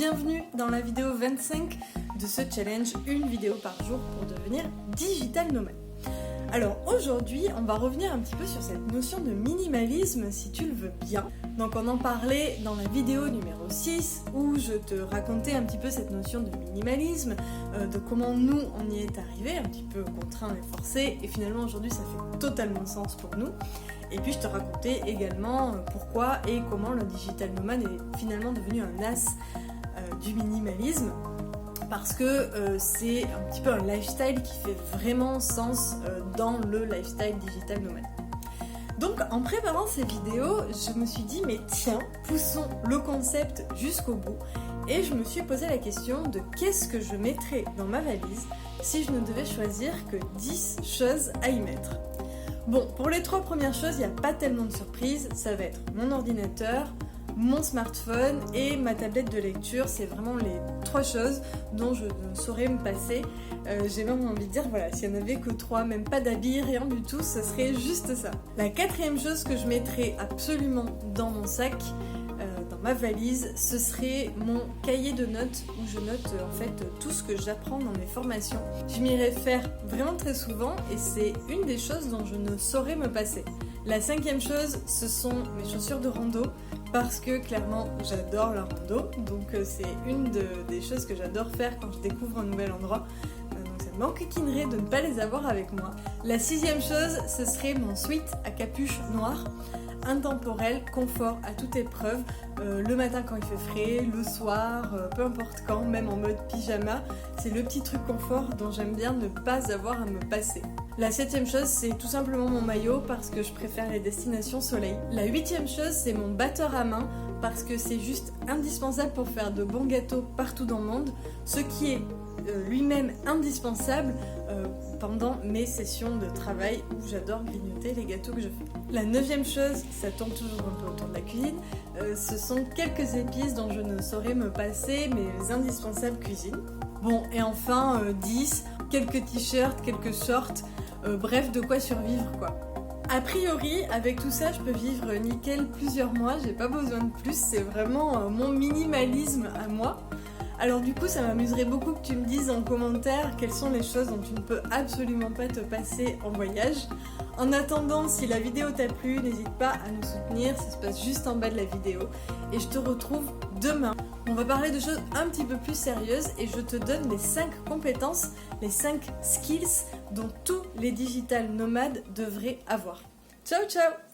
bienvenue dans la vidéo 25 de ce challenge, une vidéo par jour pour devenir digital nomade. Alors aujourd'hui, on va revenir un petit peu sur cette notion de minimalisme si tu le veux bien. Donc on en parlait dans la vidéo numéro 6 où je te racontais un petit peu cette notion de minimalisme, de comment nous on y est arrivé, un petit peu contraint et forcé, et finalement aujourd'hui ça fait totalement sens pour nous. Et puis je te racontais également pourquoi et comment le digital nomade est finalement devenu un as du minimalisme. Parce que c'est un petit peu un lifestyle qui fait vraiment sens dans le lifestyle digital nomade. Donc en préparant ces vidéos, je me suis dit mais tiens, poussons le concept jusqu'au bout. Et je me suis posé la question de qu'est-ce que je mettrais dans ma valise si je ne devais choisir que 10 choses à y mettre. Bon, pour les 3 premières choses, il n'y a pas tellement de surprises. Ça va être mon ordinateur, mon smartphone et ma tablette de lecture. C'est vraiment les 3 choses dont je ne saurais me passer. J'ai même envie de dire, voilà, s'il n'y en avait que 3, même pas d'habits, rien du tout, ce serait juste ça. La 4e chose que je mettrais absolument dans mon sac, dans ma valise, ce serait mon cahier de notes où je note en fait tout ce que j'apprends dans mes formations. Je m'y réfère vraiment très souvent et c'est une des choses dont je ne saurais me passer. La 5e chose, ce sont mes chaussures de rando parce que clairement j'adore la rando, donc c'est une des choses que j'adore faire quand je découvre un nouvel endroit. Donc ça m'enquiquinerait de ne pas les avoir avec moi. La 6e chose, ce serait mon sweat à capuche noire. Intemporel, confort à toute épreuve, le matin quand il fait frais, le soir, peu importe quand, même en mode pyjama, c'est le petit truc confort dont j'aime bien ne pas avoir à me passer. La 7e chose, c'est tout simplement mon maillot parce que je préfère les destinations soleil. La 8e chose, c'est mon batteur à main parce que c'est juste indispensable pour faire de bons gâteaux partout dans le monde, ce qui est lui-même indispensable pendant mes sessions de travail où j'adore grignoter les gâteaux que je fais. La 9e chose, ça tourne toujours un peu autour de la cuisine, ce sont quelques épices dont je ne saurais me passer, mes indispensables cuisine. Bon, et enfin 10, quelques t-shirts, quelques shorts, bref, de quoi survivre quoi. A priori, avec tout ça, je peux vivre nickel plusieurs mois, j'ai pas besoin de plus, c'est vraiment mon minimalisme à moi. Alors du coup, ça m'amuserait beaucoup que tu me dises en commentaire quelles sont les choses dont tu ne peux absolument pas te passer en voyage. En attendant, si la vidéo t'a plu, n'hésite pas à nous soutenir, ça se passe juste en bas de la vidéo. Et je te retrouve demain. On va parler de choses un petit peu plus sérieuses et je te donne les 5 compétences, les 5 skills dont tous les digital nomades devraient avoir. Ciao ciao!